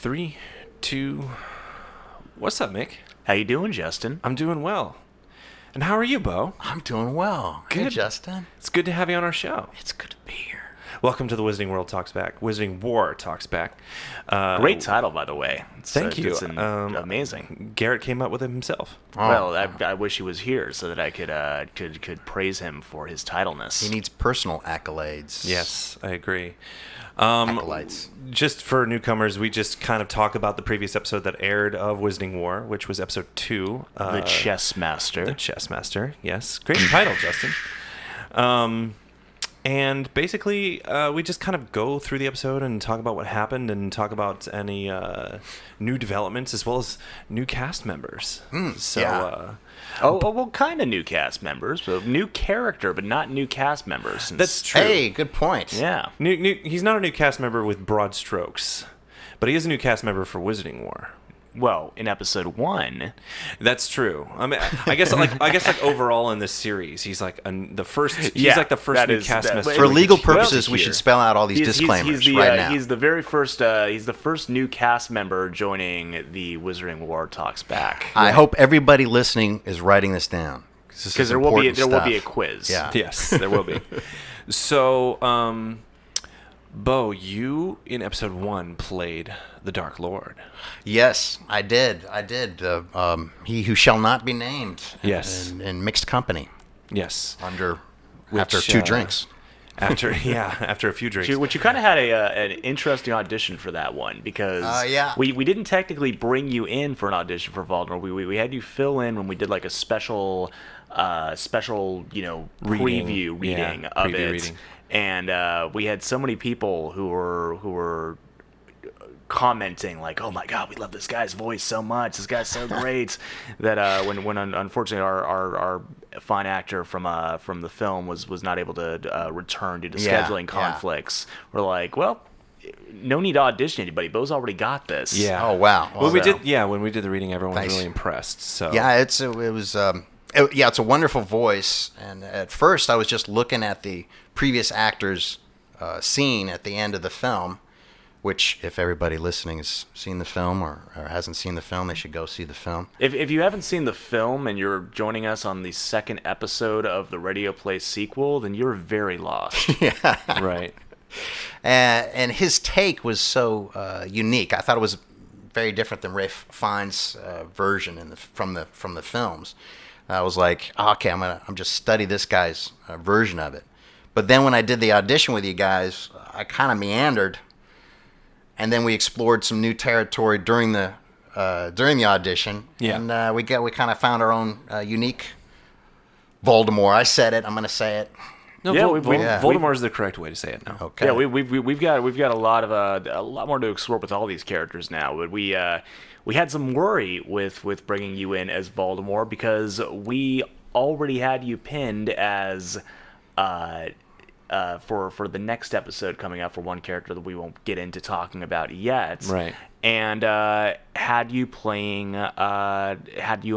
3, 2. What's up, Mick? How you doing, Justin? I'm doing well. And how are you, Bo? I'm doing well. Good. Hey, Justin. It's good to have you on our show. It's good to be here. Welcome to the Wizarding World Talks Back. Wizarding War Talks Back. Great title, by the way. Thank you. It's amazing. Garrett came up with it himself. Oh. Well, I wish he was here so that I could praise him for his titleness. He needs personal accolades. Yes, I agree. Acolytes. Just for newcomers, we just kind of talk about the previous episode that aired of Wizarding War, which was episode 2. The Chess Master. The Chess Master, yes. Great title, Justin. And basically, we just kind of go through the episode and talk about what happened and talk about any new developments as well as new cast members. Well, kind of new cast members, but new character, but not new cast members. That's true. Hey, good point. Yeah. He's not a new cast member with broad strokes, but he is a new cast member for Wizarding War. Well, in episode 1, that's true. I mean, I guess overall in this series, he's like the first. He's Yeah, like the first that new is- cast that- member. For legal Well, purposes, we here. should spell out all these disclaimers right now. He's the very first. He's the first new cast member joining the Wizarding War Talks Back. I hope everybody listening is writing this down. Because there will be a quiz. Yeah. Yes, there will be. So, Bo, you in episode 1 played the Dark Lord. Yes, I did. He who shall not be named. Yes. In mixed company. Yes. After two drinks. After a few drinks. Which you kind of had an interesting audition for that one because yeah. we didn't technically bring you in for an audition for Voldemort. We had you fill in when we did like a special preview reading of it. Reading. And we had so many people who were commenting like, "Oh my God, we love this guy's voice so much. This guy's so great." That when unfortunately our fine actor from the film was not able to return due to scheduling conflicts, we're like, well, no need to audition anybody. Bo's already got this. Yeah. Oh, wow. When we did the reading, everyone was really impressed. So Yeah, it's a wonderful voice. And at first, I was just looking at the previous actor's scene at the end of the film, which, if everybody listening has seen the film or hasn't seen the film, they should go see the film. If you haven't seen the film and you're joining us on the second episode of the Radio Play sequel, then you're very lost. Right. And his take was so unique. I thought it was very different than Ralph Fiennes' version from the films. I was like, okay, I'm just study this guy's version of it. But then when I did the audition with you guys, I kind of meandered, and then we explored some new territory during the audition. Yeah. And we kind of found our own unique Voldemort. I said it. I'm going to say it. No, Yeah, Voldemort is the correct way to say it now. Okay. Yeah, we've got a lot more to explore with all these characters now. But we had some worry with bringing you in as Voldemort because we already had you pinned as for the next episode coming up for one character that we won't get into talking about yet. Right. And had you in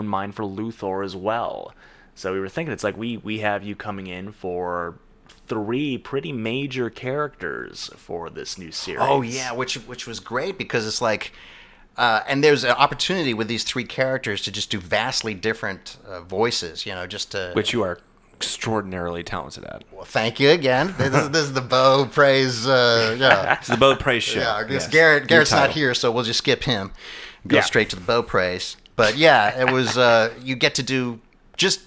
mind for Luthor as well. So we were thinking it's like we have you coming in for 3 pretty major characters for this new series. Oh yeah, which was great because it's like, and there's an opportunity with these 3 characters to just do vastly different voices. Just to Which you are extraordinarily talented at. Well, thank you again. This is the Bo praise. It's the Bo Praise show. Yeah, I guess Yes. Garrett's Your not title. here, so we'll just skip him. Go Yeah. straight to the Bo praise. But yeah, it was. You get to do.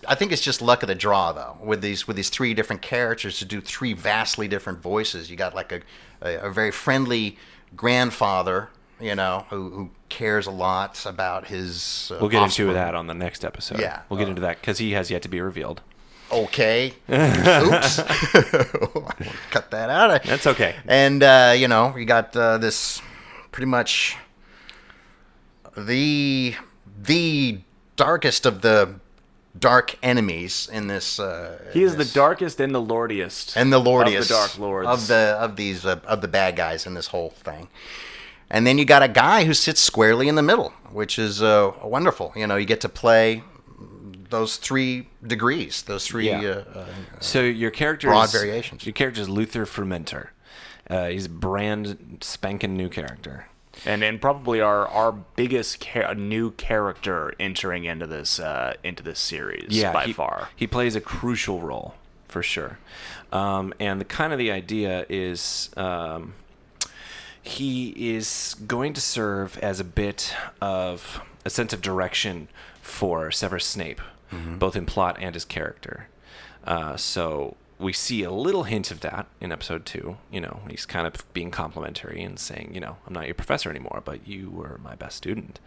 I think it's just luck of the draw though. With these 3 different characters to do 3 vastly different voices. You got like a very friendly grandfather, who cares a lot about his. We'll get offspring. into that on the next episode. Yeah. We'll get into that because he has yet to be revealed. Okay. Oops. Cut that out. That's okay. And you got this pretty much the darkest of the dark enemies in this. He is the darkest and the lordiest. and the lordiest of the Dark Lords. of the bad guys in this whole thing. And then you got a guy who sits squarely in the middle, which is wonderful. You get to play those 3 degrees, those 3 Yeah. So your character broad is, variations. Your character is Luthor Fermenter. He's a brand spanking new character. And probably our biggest new character entering into this series by far. He plays a crucial role for sure. And the idea is he is going to serve as a bit of a sense of direction for Severus Snape, both in plot and his character. So we see a little hint of that in episode 2. He's kind of being complimentary and saying, I'm not your professor anymore, but you were my best student.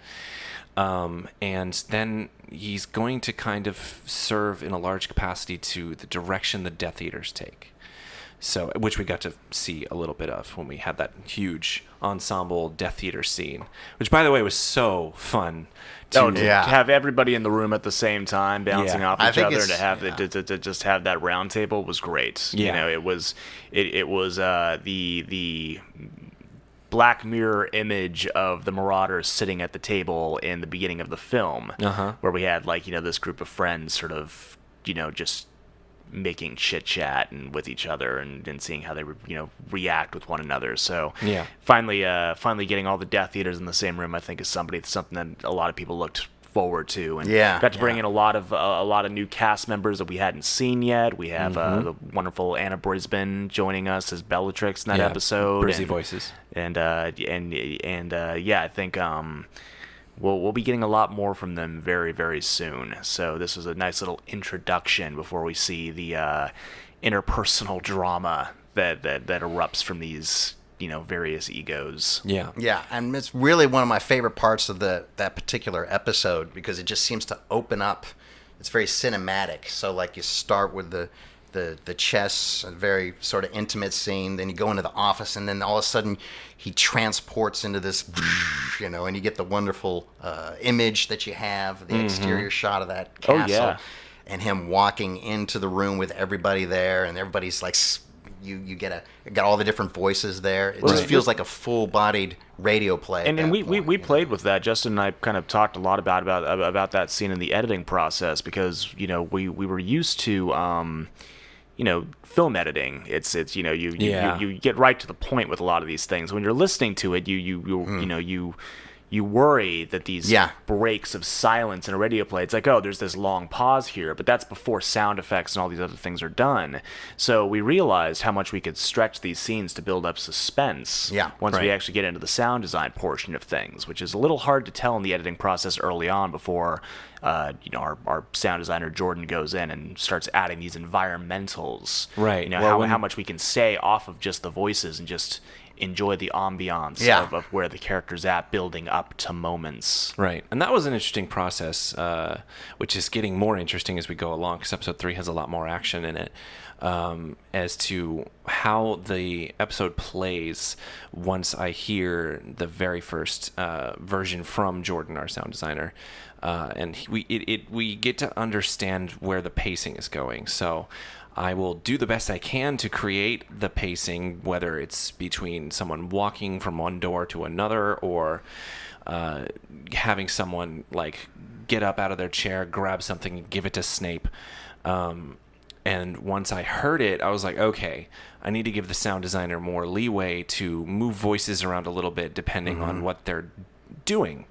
And then he's going to kind of serve in a large capacity to the direction the Death Eaters take. So, which we got to see a little bit of when we had that huge ensemble Death Eater scene, which, by the way, was so fun. To have everybody in the room at the same time, bouncing off each other, and to just have that round table was great. Yeah. It was the Black Mirror image of the Marauders sitting at the table in the beginning of the film, where we had this group of friends sort of just making chit chat and with each other and seeing how they react with one another. So finally getting all the Death Eaters in the same room, I think, is something that a lot of people looked forward to, and got to bring in a lot of new cast members that we hadn't seen yet. We have the wonderful Anna Brisbane joining us as Bellatrix in that episode. Brizzy voices, and I think we'll be getting a lot more from them very, very soon. So this was a nice little introduction before we see the interpersonal drama that erupts from these various egos. Yeah, and it's really one of my favorite parts of that particular episode, because it just seems to open up. It's very cinematic. So you start with the chess, a very sort of intimate scene. Then you go into the office, and then all of a sudden he transports into this, and you get the wonderful image that you have, the exterior shot of that castle, and him walking into the room with everybody there, and everybody's you got all the different voices there. It just feels like a full-bodied radio play. And we played with that. Justin and I kind of talked a lot about that scene in the editing process, because we were used to film editing. It's you get right to the point with a lot of these things. When you're listening to it, you worry that these breaks of silence in a radio play, it's like, oh, there's this long pause here, but that's before sound effects and all these other things are done. So we realized how much we could stretch these scenes to build up suspense once we actually get into the sound design portion of things, which is a little hard to tell in the editing process early on before our sound designer Jordan goes in and starts adding these environmentals. Right. How much we can say off of just the voices and just enjoy the ambiance of where the character's at, building up to moments. Right. And that was an interesting process, which is getting more interesting as we go along, because episode 3 has a lot more action in it, as to how the episode plays once I hear the very first version from Jordan, our sound designer. And we get to understand where the pacing is going. So I will do the best I can to create the pacing, whether it's between someone walking from one door to another, or having someone get up out of their chair, grab something, and give it to Snape. And once I heard it, I was like, okay, I need to give the sound designer more leeway to move voices around a little bit depending on what they're doing.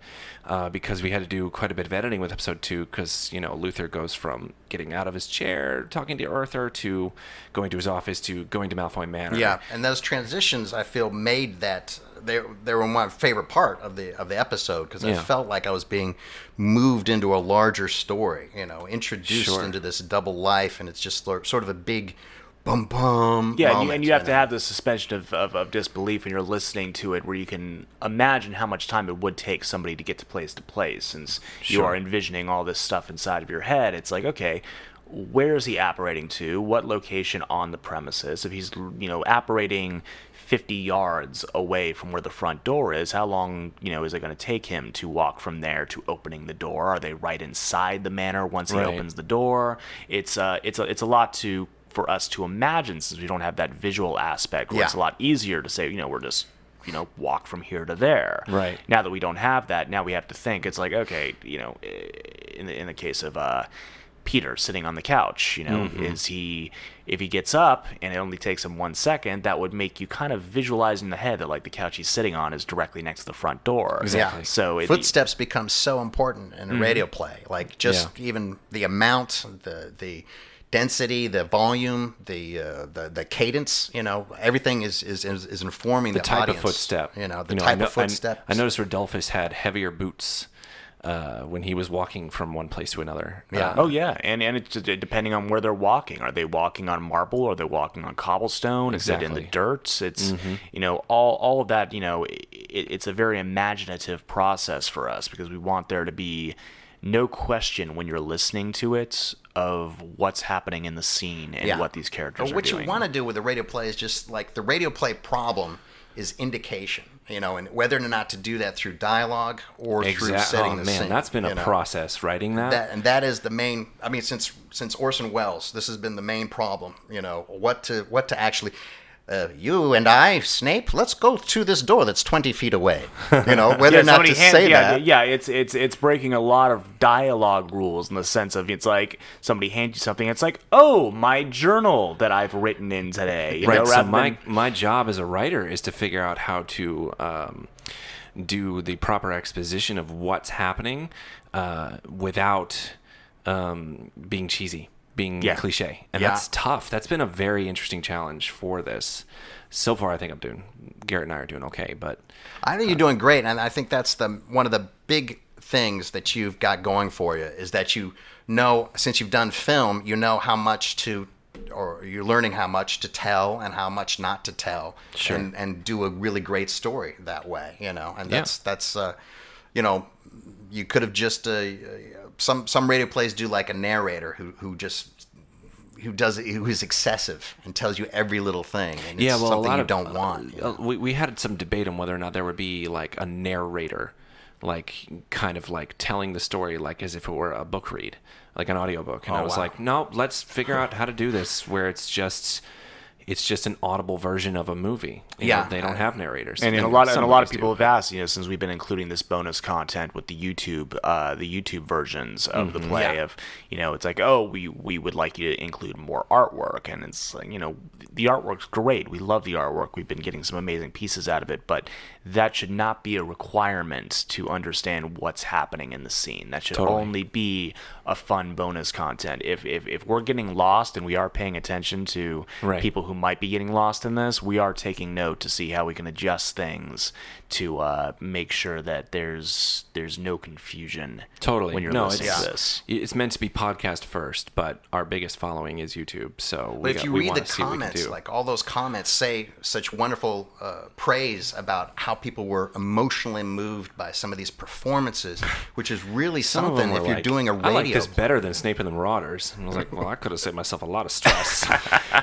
Because we had to do quite a bit of editing with episode 2, because Luthor goes from getting out of his chair, talking to Arthur, to going to his office, to going to Malfoy Manor. Yeah, and those transitions, I feel, made that they were my favorite part of the episode, because I felt like I was being moved into a larger story, introduced into this double life, and it's just sort of a big bum bum. Yeah, moment, and you have to have the suspension of disbelief when you're listening to it, where you can imagine how much time it would take somebody to get to place, since you are envisioning all this stuff inside of your head. It's like, okay, where is he apparating to? What location on the premises? If he's apparating 50 yards away from where the front door is, how long is it going to take him to walk from there to opening the door? Are they right inside the manor once he opens the door? It's a lot for us to imagine, since we don't have that visual aspect, where it's a lot easier to say, we're just walk from here to there. Right. Now that we don't have that, now we have to think. It's like, okay, in the case of Peter sitting on the couch. Is he, if he gets up and it only takes him 1 second, that would make you kind of visualize in the head that like the couch he's sitting on is directly next to the front door. Exactly. Yeah. So footsteps become so important in a radio play. Like just even the amount, the density, the volume, the cadence. Everything is informing the type audience. of footstep. The type of footstep. I noticed Rodolphus had heavier boots when he was walking from one place to another. Yeah. And it's just depending on where they're walking. Are they walking on marble? Or are they walking on cobblestone? Exactly. Is it in the dirt? It's all of that. It's a very imaginative process for us because we want there to be no question when you're listening to it of what's happening in the scene and what these characters are doing. What you want to do with a radio play is just like the radio play problem is indication, and whether or not to do that through dialogue or through setting the scene. That's been a process writing that. And that is the main. I mean, since Orson Welles, this has been the main problem. What to actually. You and I, Snape, let's go to this door that's 20 feet away. Whether or not to say that. Yeah, it's breaking a lot of dialogue rules in the sense of it's like somebody hands you something. It's like, oh, my journal that I've written in today. Right. So my job as a writer is to figure out how to do the proper exposition of what's happening without being cheesy. Being cliche, and that's tough. That's been a very interesting challenge for this. So far, I think Garrett and I are doing okay, but I think you're doing great, and I think that's one of the big things that you've got going for you is that since you've done film, you know how much or you're learning how much to tell and how much not to tell, and do a really great story that way, and that's you could have just some radio plays do like a narrator who is excessive and tells you every little thing, and it's something you don't want. We had some debate on whether or not there would be like a narrator, like kind of like telling the story like as if it were a book read, like an audiobook. And I was like, no, let's figure out how to do this where it's just an audible version of a movie. They don't have narrators. And a lot of people have asked, since we've been including this bonus content with the YouTube versions of the play of, it's like, oh, we would like you to include more artwork. And it's like, the artwork's great. We love the artwork. We've been getting some amazing pieces out of it, but that should not be a requirement to understand what's happening in the scene. That should only be a fun bonus content. If we're getting lost and we are paying attention to people who might be getting lost in this, we are taking note to see how we can adjust things to make sure that there's no confusion when you're listening to this. It's meant to be podcast first, but our biggest following is YouTube. So if you read the comments, like all those comments say such wonderful praise about how people were emotionally moved by some of these performances, which is really something if you're doing a radio. I like this better than Snape and the Marauders. And I was like, well, I could have saved myself a lot of stress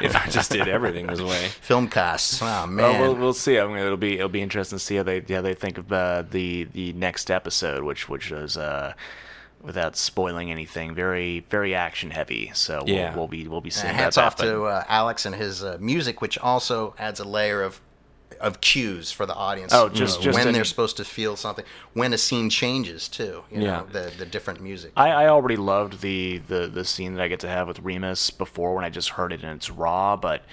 if I just did everything this way. Film casts. Oh man. We'll see. I mean, it'll be interesting to see how they think of the next episode, which was without spoiling anything, very very action heavy. So we'll be seeing. Hats off to Alex and his music, which also adds a layer of cues for the audience. Oh, just when they're supposed to feel something, when a scene changes too. The different music. I already loved the scene that I get to have with Remus before when I just heard it in its raw, but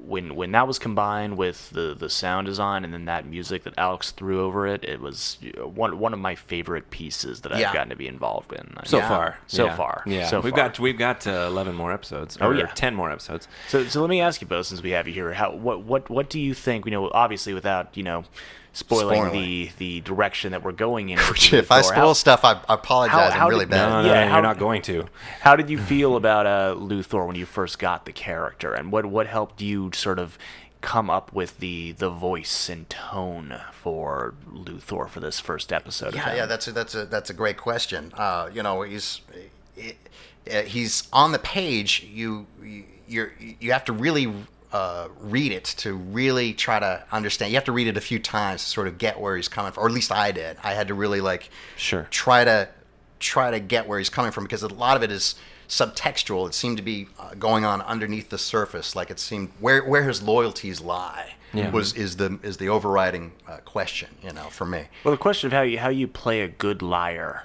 when that was combined with the sound design and then that music that Alex threw over it, it was one of my favorite pieces that I've gotten to be involved in so far. Yeah, so we've got 11 more episodes. Or 10 more episodes. So let me ask you both, since we have you here, what do you think? Obviously without spoiling the direction that we're going in. If I spoil stuff, I apologize. I'm really bad. No, you're not going to. How did you feel about Luthor when you first got the character, and what helped you sort of come up with the voice and tone for Luthor for this first episode? That's a great question. He's on the page. You have to really read it to really try to understand. You have to read it a few times to sort of get where he's coming from, or at least I did. I had to really try to get where he's coming from, because a lot of it is subtextual. It seemed to be going on underneath the surface. Like it seemed where his loyalties lie is the overriding question, for me. Well, the question of how you play a good liar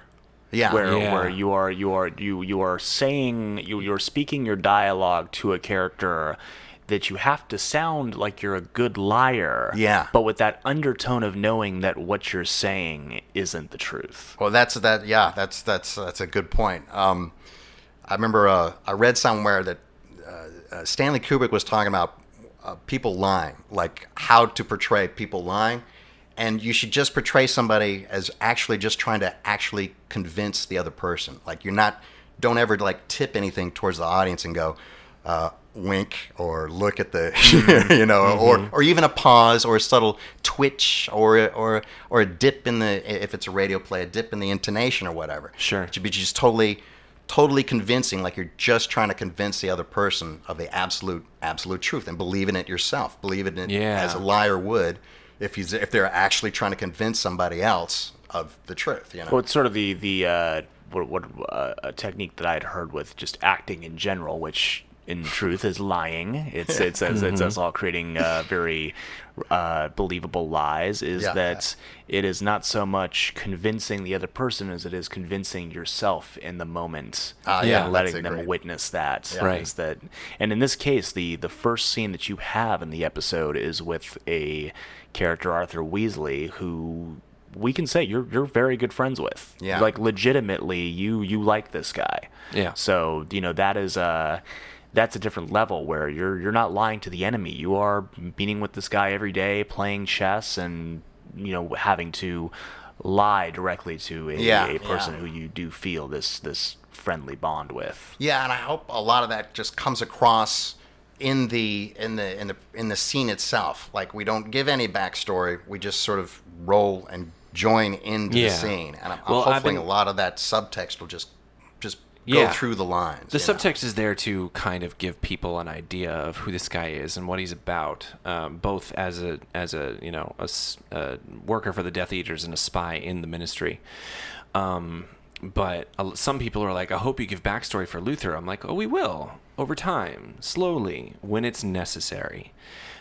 Yeah. where you're speaking your dialogue to a character that you have to sound like you're a good liar. Yeah. But with that undertone of knowing that what you're saying isn't the truth. Well, that's a good point. I remember I read somewhere that Stanley Kubrick was talking about people lying, like how to portray people lying, and you should just portray somebody as actually just trying to actually convince the other person. Like don't ever like tip anything towards the audience and go, wink or look at the, or even a pause or a subtle twitch or a dip in the, if it's a radio play, a dip in the intonation or whatever. Sure. It should be just totally convincing, like you're just trying to convince the other person of the absolute truth and believe in it yourself. Believe in it as a liar would if they're actually trying to convince somebody else of the truth. Well, it's sort of a technique that I had heard with just acting in general, which in truth is lying. It's us all creating very believable lies. That it is not so much convincing the other person as it is convincing yourself in the moment, and letting them witness that. Yeah. Right. And in this case, the first scene that you have in the episode is with a character, Arthur Weasley, who we can say you're very good friends with. Yeah. Like legitimately, you like this guy. Yeah. So that is that's a different level where you're not lying to the enemy. You are meeting with this guy every day, playing chess, and having to lie directly to a person who you do feel this friendly bond with. Yeah, and I hope a lot of that just comes across in the scene itself. Like we don't give any backstory. We just sort of roll and join into the scene, and I'm hoping a lot of that subtext will just go through the lines. The subtext is there to kind of give people an idea of who this guy is and what he's about, both as a worker for the Death Eaters and a spy in the Ministry. But some people are like, I hope you give backstory for Luthor. I'm like, oh, we will over time, slowly, when it's necessary.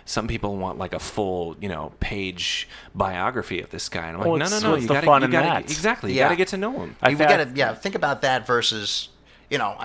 Some people want like a full, page biography of this guy. And I'm like, no, you gotta exactly. You gotta get to know him. We gotta think about that versus,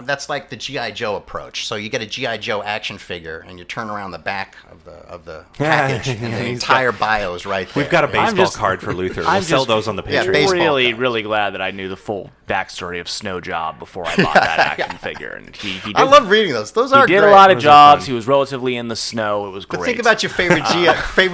that's like the G.I. Joe approach. So you get a G.I. Joe action figure and you turn around the back of the package and the entire bio is right there. We've got a baseball card for Luthor. We'll sell those on the Patreon. I'm really glad that I knew the full backstory of Snow Job before I bought that action figure. And he did, I love reading those. Those are great. He did a lot of jobs. He was relatively in the snow. It was great. But think about your favorite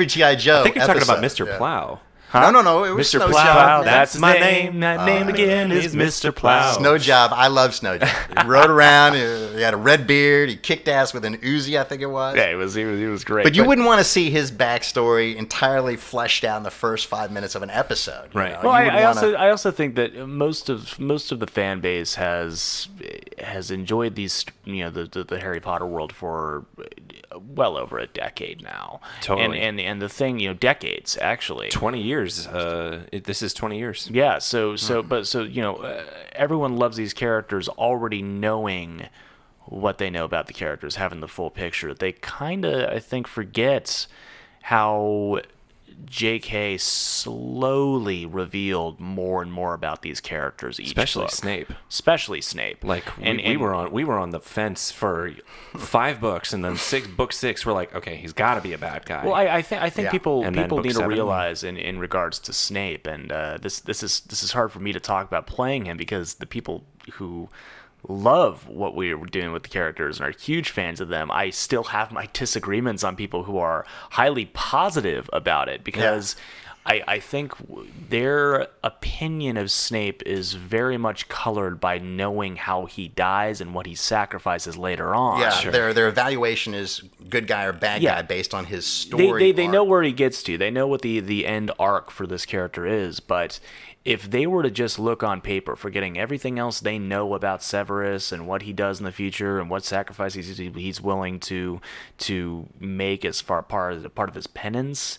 G.I. Joe I think you're episode. talking about Mr. Plow. Huh? No. It was Mr. Snow Plow. Job. That's my name. That name again is Mr. Plow. Snow Job. I love Snow Job. He rode around. He had a red beard. He kicked ass with an Uzi, I think it was. Yeah, he was great. But you wouldn't want to see his backstory entirely fleshed out in the first 5 minutes of an episode. Right. Well, I also think that most of the fan base has enjoyed these the Harry Potter world for well over a decade now. Totally. And the thing, decades actually. 20 years. This is 20 years. Yeah. So everyone loves these characters already knowing what they know about the characters, having the full picture. They kind of, I think, forget how J.K. slowly revealed more and more about these characters each book. Especially Snape. Like we were on the fence for 5 books, and then book 6 we're like, okay, he's got to be a bad guy. Well, I think people need to 7. realize in regards to Snape, and this is hard for me to talk about playing him because the people who love what we were doing with the characters and are huge fans of them, I still have my disagreements on people who are highly positive about it because I think their opinion of Snape is very much colored by knowing how he dies and what he sacrifices later on. Yeah, sure. Their evaluation is good guy or bad guy based on his story. They know where he gets to. They know what the end arc for this character is, but if they were to just look on paper, forgetting everything else they know about Severus and what he does in the future and what sacrifices he's willing to make as part of his penance,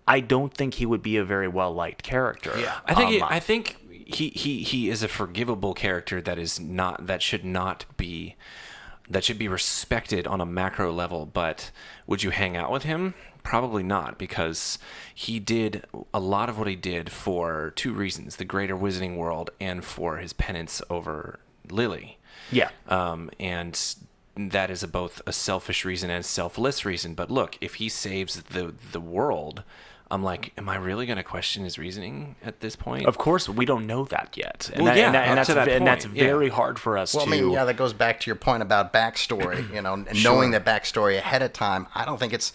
I don't think he would be a very well liked character. Yeah, I think he is a forgivable character that should be respected on a macro level. But would you hang out with him? Probably not, because he did a lot of what he did for two reasons: the greater Wizarding World and for his penance over Lily. Yeah. And that is both a selfish reason and selfless reason. But look, if he saves the world, I'm like, am I really going to question his reasoning at this point? Of course, we don't know that yet. And, Well, that's very hard for us Well, to... I mean, yeah, that goes back to your point about backstory, and knowing that backstory ahead of time. I don't think it's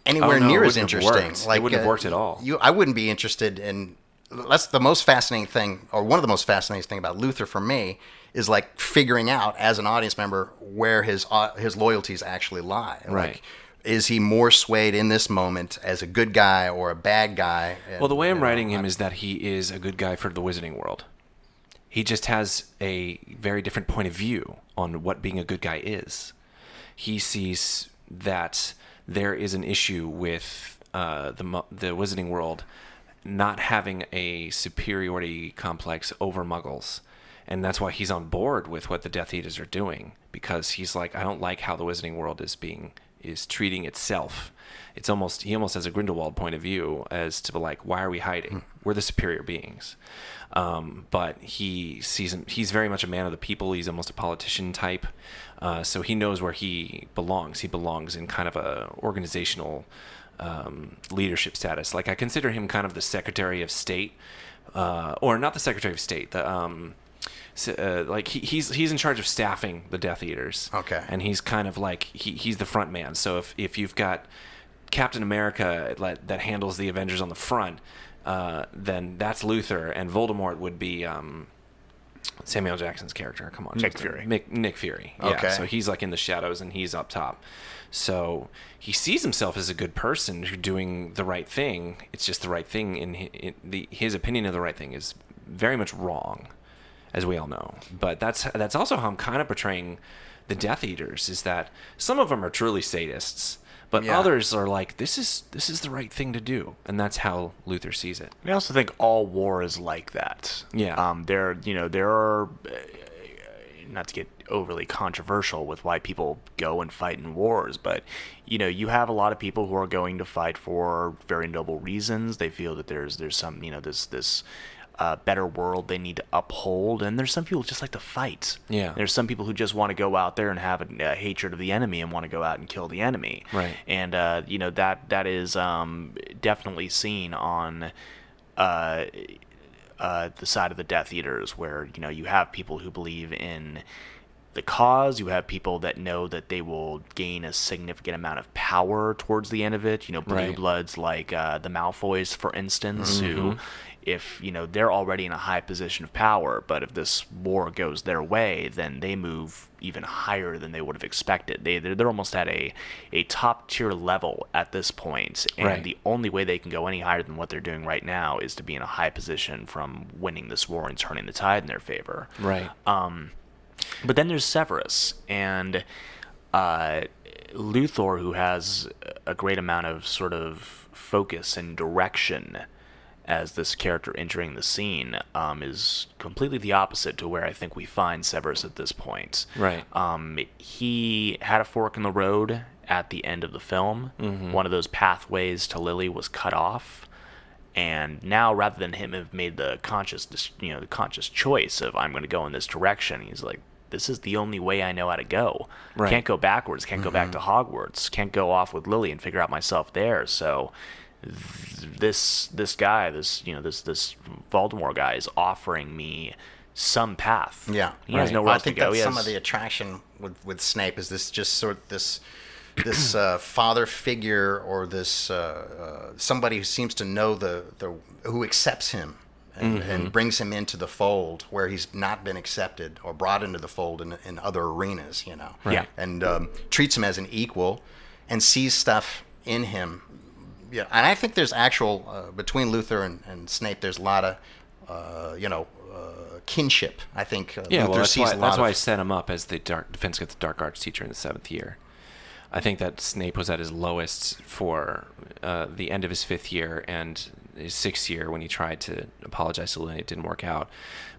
anywhere near as interesting. It wouldn't have worked at all. I wouldn't be interested in... That's the most fascinating thing, or one of the most fascinating things about Luthor for me, is like figuring out as an audience member where his loyalties actually lie. Right. Like, is he more swayed in this moment as a good guy or a bad guy? Well, the way I'm writing him is that he is a good guy for the Wizarding World. He just has a very different point of view on what being a good guy is. He sees that there is an issue with the Wizarding World not having a superiority complex over Muggles. And that's why he's on board with what the Death Eaters are doing, because he's like, I don't like how the Wizarding World is treating itself. He almost has a Grindelwald point of view as to like, why are we hiding? We're the superior beings. But he's very much a man of the people. He's almost a politician type. So he knows where he belongs. He belongs in kind of a organizational leadership status. Like, I consider him kind of the Secretary of State, or not the Secretary of State, he's in charge of staffing the Death Eaters. Okay. And he's kind of like, he's the front man. So if you've got Captain America that handles the Avengers on the front, then that's Luthor, and Voldemort would be Samuel Jackson's character. Come on, Nick Fury. Nick Fury. Yeah. Okay. So he's like in the shadows, and he's up top. So he sees himself as a good person who's doing the right thing. It's just the right thing, in his opinion of the right thing is very much wrong, as we all know. But that's also how I'm kind of portraying the Death Eaters, is that some of them are truly sadists, but others are like, this is the right thing to do, and that's how Luthor sees it. I also think all war is like that. Yeah. There are, not to get overly controversial with why people go and fight in wars, but you have a lot of people who are going to fight for very noble reasons. They feel that there's some this better world they need to uphold, and there's some people who just like to fight. Yeah. There's some people who just want to go out there and have a hatred of the enemy and want to go out and kill the enemy. Right. And that is definitely seen on the side of the Death Eaters, where you have people who believe in the cause. You have people that know that they will gain a significant amount of power towards the end of it. Blue Right. bloods like the Malfoys, for instance, who, if they're already in a high position of power, but if this war goes their way, then they move even higher than they would have expected. They're almost at a top tier level at this point, and Right. the only way they can go any higher than what they're doing right now is to be in a high position from winning this war and turning the tide in their favor. Right. But then there's Severus, and Luthor, who has a great amount of sort of focus and direction as this character entering the scene, is completely the opposite to where I think we find Severus at this point. Right. He had a fork in the road at the end of the film. One of those pathways to Lily was cut off. And now, rather than him have made the conscious choice of, I'm going to go in this direction, he's like, this is the only way I know how to go. Right. Can't go backwards. Can't go back to Hogwarts. Can't go off with Lily and figure out myself there. So this guy, this Voldemort guy, is offering me some path. Yeah, he has nowhere else to go. I think that's some of the attraction with Snape, is this just sort of this father figure, or this somebody who seems to know who accepts him and brings him into the fold where he's not been accepted or brought into the fold in other arenas, Right. Yeah. and treats him as an equal and sees stuff in him. Yeah, and I think there's actual between Luthor and Snape, there's a lot of kinship. I think Luthor sees a lot. That's why I set him up as the defense against the dark arts teacher in the 7th year. I think that Snape was at his lowest for the end of his 5th year and his 6th year when he tried to apologize to Lily. It didn't work out.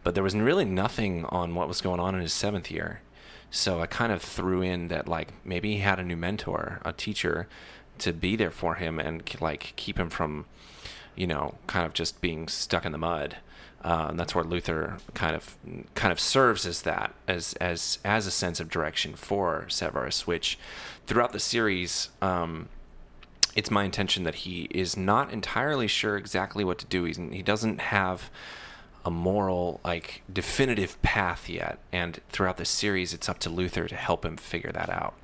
But there was really nothing on what was going on in his 7th year. So I kind of threw in that, like, maybe he had a new mentor, a teacher to be there for him and like keep him from, kind of just being stuck in the mud. And that's where Luthor kind of serves as that, as a sense of direction for Severus, which throughout the series, it's my intention that he is not entirely sure exactly what to do. He doesn't have a moral, like, definitive path yet, and throughout the series, it's up to Luthor to help him figure that out.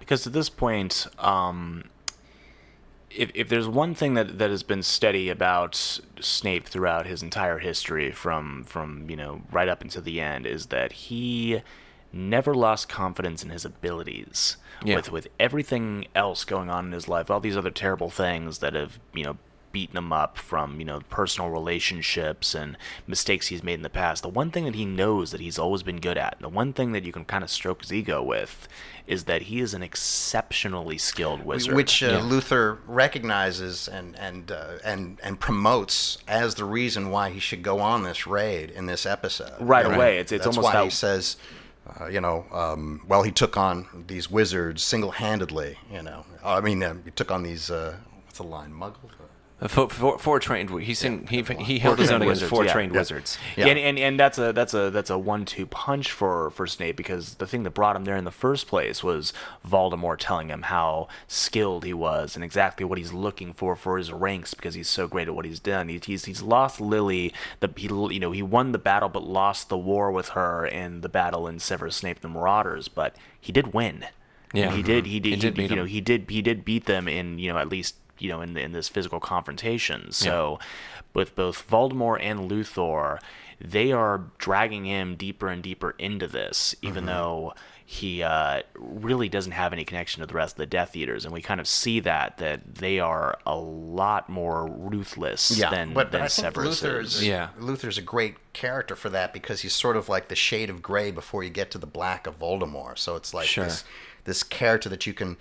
Because at this point, if there's one thing that has been steady about Snape throughout his entire history, from right up until the end, is that he never lost confidence in his abilities. Yeah. With everything else going on in his life, all these other terrible things that have beaten him up, from personal relationships and mistakes he's made in the past, the one thing that he knows that he's always been good at, and the one thing that you can kind of stroke his ego with, is that he is an exceptionally skilled wizard, which Luthor recognizes and promotes as the reason why he should go on this raid in this episode. Right away. It's That's almost why how he says, he took on these wizards single-handedly. He took on these. What's the line? Muggles. Four trained. He held his own against four trained wizards. Yeah, and that's a 1-2 punch for Snape, because the thing that brought him there in the first place was Voldemort telling him how skilled he was and exactly what he's looking for his ranks, because he's so great at what he's done. He's lost Lily. He won the battle but lost the war with her in the battle in Severus Snape and the Marauders, but he did win. Yeah, he did beat them. he did beat them in at least in this physical confrontation. So with both Voldemort and Luthor, they are dragging him deeper and deeper into this, even though he really doesn't have any connection to the rest of the Death Eaters, and we kind of see that they are a lot more ruthless than Severus is. Luthor's a great character for that, because he's sort of like the shade of gray before you get to the black of Voldemort. So it's like this character that you can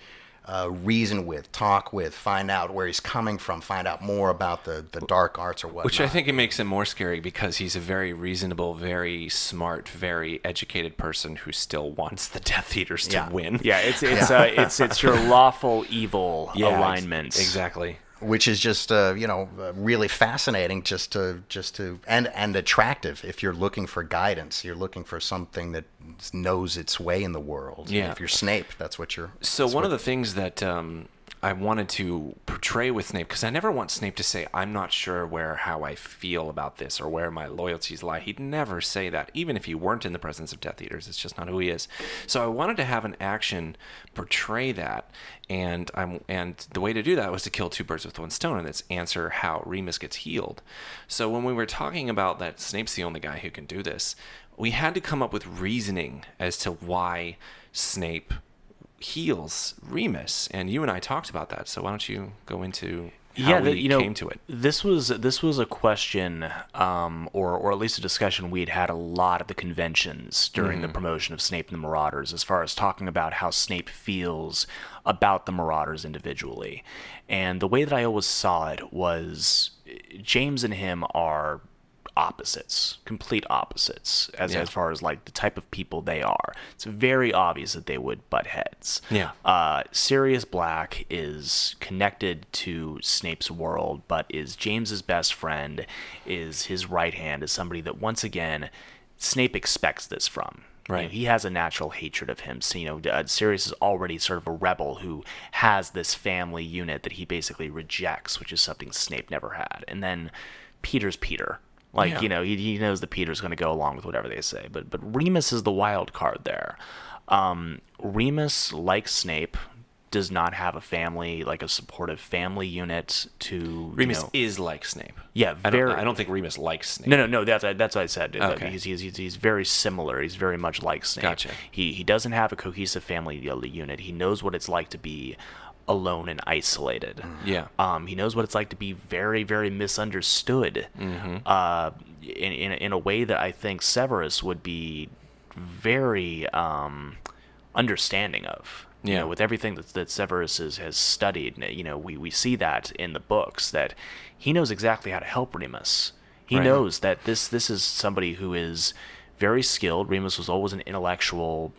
reason with, talk with, find out where he's coming from, find out more about the dark arts or whatnot. Which I think it makes him more scary, because he's a very reasonable, very smart, very educated person who still wants the Death Eaters to win. Yeah, it's your lawful evil alignment. Exactly. Which is just really fascinating, and attractive if you're looking for guidance. You're looking for something that knows its way in the world. Yeah. If you're Snape, that's what you're. So one of the things that I wanted to portray with Snape, because I never want Snape to say, I'm not sure how I feel about this or where my loyalties lie. He'd never say that, even if he weren't in the presence of Death Eaters. It's just not who he is. So I wanted to have an action portray that, and the way to do that was to kill two birds with one stone, and that's answer how Remus gets healed. So when we were talking about that Snape's the only guy who can do this, we had to come up with reasoning as to why Snape heals Remus, and you and I talked about that. So why don't you go into how we came to it? This was a question, or at least a discussion we'd had a lot at the conventions during the promotion of Snape and the Marauders, as far as talking about how Snape feels about the Marauders individually. And the way that I always saw it was James and him are opposites, complete opposites, as far as like the type of people they are. It's very obvious that they would butt heads. Sirius Black is connected to Snape's world, but is James's best friend, is his right hand, is somebody that, once again, Snape expects this from. Right. He has a natural hatred of him. So, Sirius is already sort of a rebel who has this family unit that he basically rejects, which is something Snape never had. And then Peter's Peter. He knows that Peter's going to go along with whatever they say. But Remus is the wild card there. Remus, like Snape, does not have a family, like a supportive family unit to. Remus is like Snape. Yeah, I don't think Remus likes Snape. No. That's what I said. Okay. He's very similar. He's very much like Snape. Gotcha. He doesn't have a cohesive family unit. He knows what it's like to be alone and isolated. Yeah. He knows what it's like to be very, very misunderstood. In a way that I think Severus would be very understanding of. With everything that Severus has studied, we see that in the books, that he knows exactly how to help Remus. He knows that this is somebody who is very skilled. Remus was always an intellectual,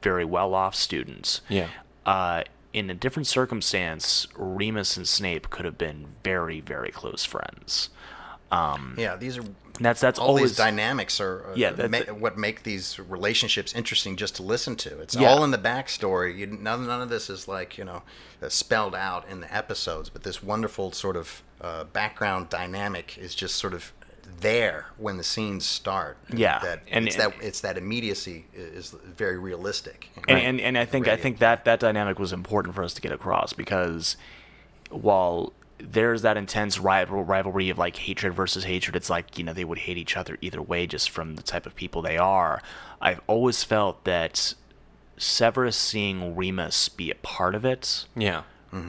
very well-off student. Yeah. in a different circumstance, Remus and Snape could have been very, very close friends. These are That's all always these dynamics are what make these relationships interesting just to listen to. It's all in the backstory. None of this is like spelled out in the episodes, but this wonderful sort of background dynamic is just sort of there when the scenes start. It's that immediacy is very realistic. And I think that dynamic was important for us to get across, because while there's that intense rivalry of like hatred versus hatred, it's like, they would hate each other either way just from the type of people they are. I've always felt that Severus seeing Remus be a part of it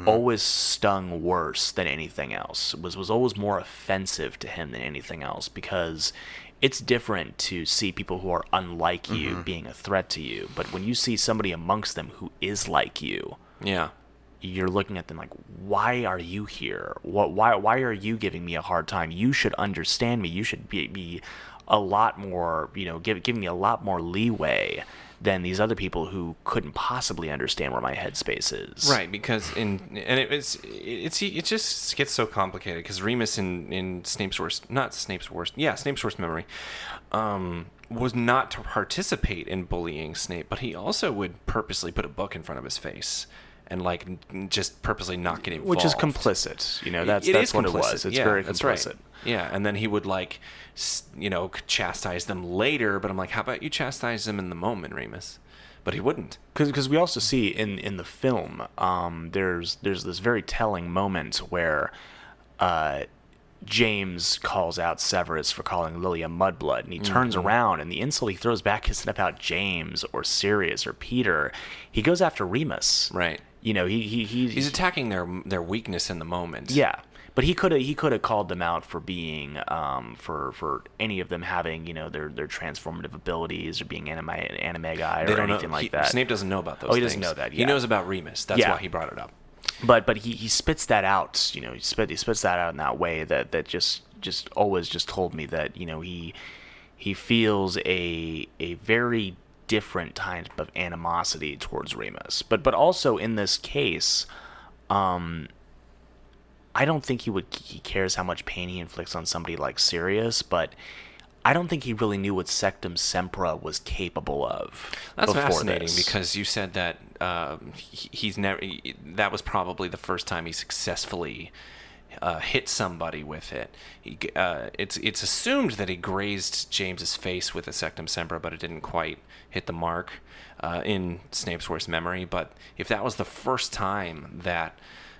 always stung worse than anything else. Was always more offensive to him than anything else, because it's different to see people who are unlike you being a threat to you, but when you see somebody amongst them who is like you, you're looking at them like, why are you here? Why are you giving me a hard time? You should understand me. You should be a lot more, give me a lot more leeway than these other people who couldn't possibly understand where my headspace is. Right, because it just gets so complicated, because Remus in Snape's worst memory, was not to participate in bullying Snape, but he also would purposely put a book in front of his face and like just purposely not get involved. Which is complicit. That's what it was. It's very complicit. That's right. Yeah, and then he would chastise them later, but I'm like, how about you chastise them in the moment, Remus? But he wouldn't. Because we also see in the film, there's this very telling moment where James calls out Severus for calling Lily a mudblood, and he turns around, and the insult he throws back isn't about James or Sirius or Peter. He goes after Remus. Right. He's attacking their weakness in the moment. Yeah. But he could have called them out for being for any of them having their transformative abilities or being animagi or anything like that. Snape doesn't know about those things. He doesn't know that. Yeah. He knows about Remus. That's why he brought it up. But he spits that out. He spits that out in that way that just always just told me that he feels a very different type of animosity towards Remus. But also in this case, I don't think he cares how much pain he inflicts on somebody like Sirius, but I don't think he really knew what Sectum Sempra was capable of. That's fascinating, because you said that he's never. That was probably the first time he successfully hit somebody with it. It's assumed that he grazed James's face with a Sectum Sempra, but it didn't quite hit the mark in Snape's worst memory. But if that was the first time that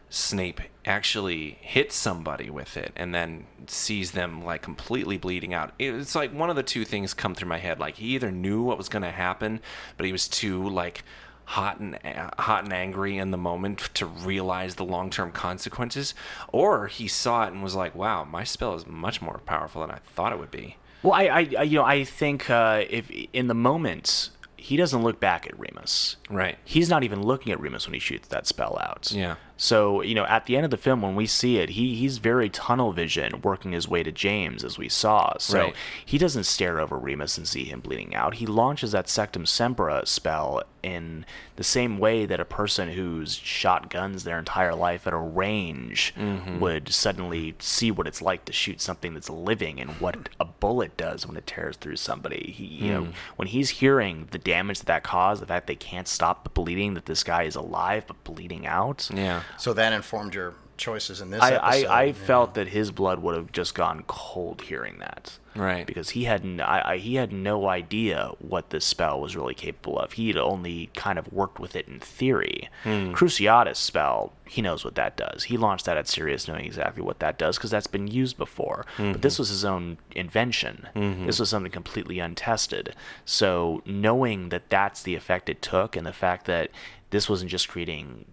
Snape actually hits somebody with it and then sees them like completely bleeding out, it's like one of the two things come through my head. Like, he either knew what was going to happen, but he was too like hot and angry in the moment to realize the long-term consequences, or he saw it and was like, wow, my spell is much more powerful than I thought it would be. Well, I think if in the moment he doesn't look back at Remus. Right. He's not even looking at Remus when he shoots that spell out. Yeah. So, at the end of the film, when we see it, he's very tunnel vision working his way to James, as we saw. So he doesn't stare over Remus and see him bleeding out. He launches that Sectum Sempra spell in the same way that a person who's shot guns their entire life at a range would suddenly see what it's like to shoot something that's living and what a bullet does when it tears through somebody. When he's hearing the damage that caused, the fact they can't stop the bleeding, that this guy is alive but bleeding out. Yeah. So that informed your choices in this episode. I felt that his blood would have just gone cold hearing that. Right. Because he had no idea what this spell was really capable of. He had only kind of worked with it in theory. Cruciatus spell, he knows what that does. He launched that at Sirius knowing exactly what that does because that's been used before. But this was his own invention. This was something completely untested. So knowing that that's the effect it took, and the fact that this wasn't just creating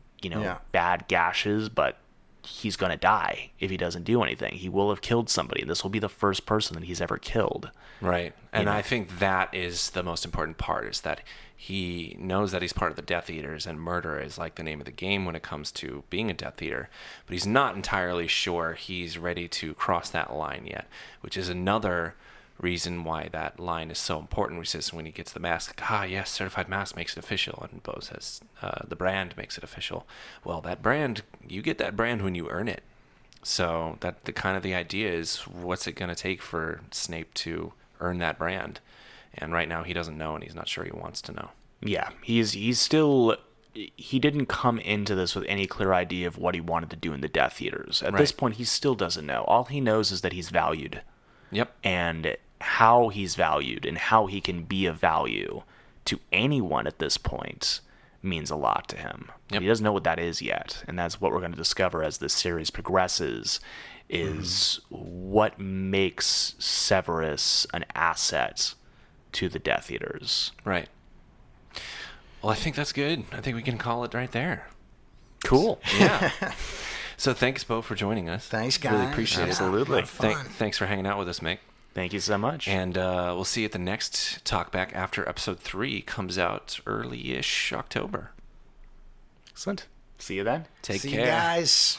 bad gashes, but he's going to die if he doesn't do anything. He will have killed somebody, and this will be the first person that he's ever killed. Right. And I think that is the most important part, is that he knows that he's part of the Death Eaters, and murder is like the name of the game when it comes to being a Death Eater. But he's not entirely sure he's ready to cross that line yet, which is another reason why that line is so important. Where he says when he gets the mask, like, yes, certified mask makes it official. And Bo says, the brand makes it official. Well, that brand, you get that brand when you earn it. So that the idea is, what's it going to take for Snape to earn that brand? And right now he doesn't know, and he's not sure he wants to know. Yeah, he's still... He didn't come into this with any clear idea of what he wanted to do in the Death Eaters. At this point, he still doesn't know. All he knows is that he's valued. Yep. And how he's valued and how he can be of value to anyone at this point means a lot to him. Yep. He doesn't know what that is yet, and that's what we're going to discover as this series progresses, is what makes Severus an asset to the Death Eaters. Right. Well, I think that's good. I think we can call it right there. Cool. Yeah. So thanks, Bo, for joining us. Thanks, guys. Really appreciate it. Absolutely. Thanks for hanging out with us, Mick. Thank you so much. And we'll see you at the next talkback after episode 3 comes out early-ish October. Excellent. See you then. Take See care. you guys.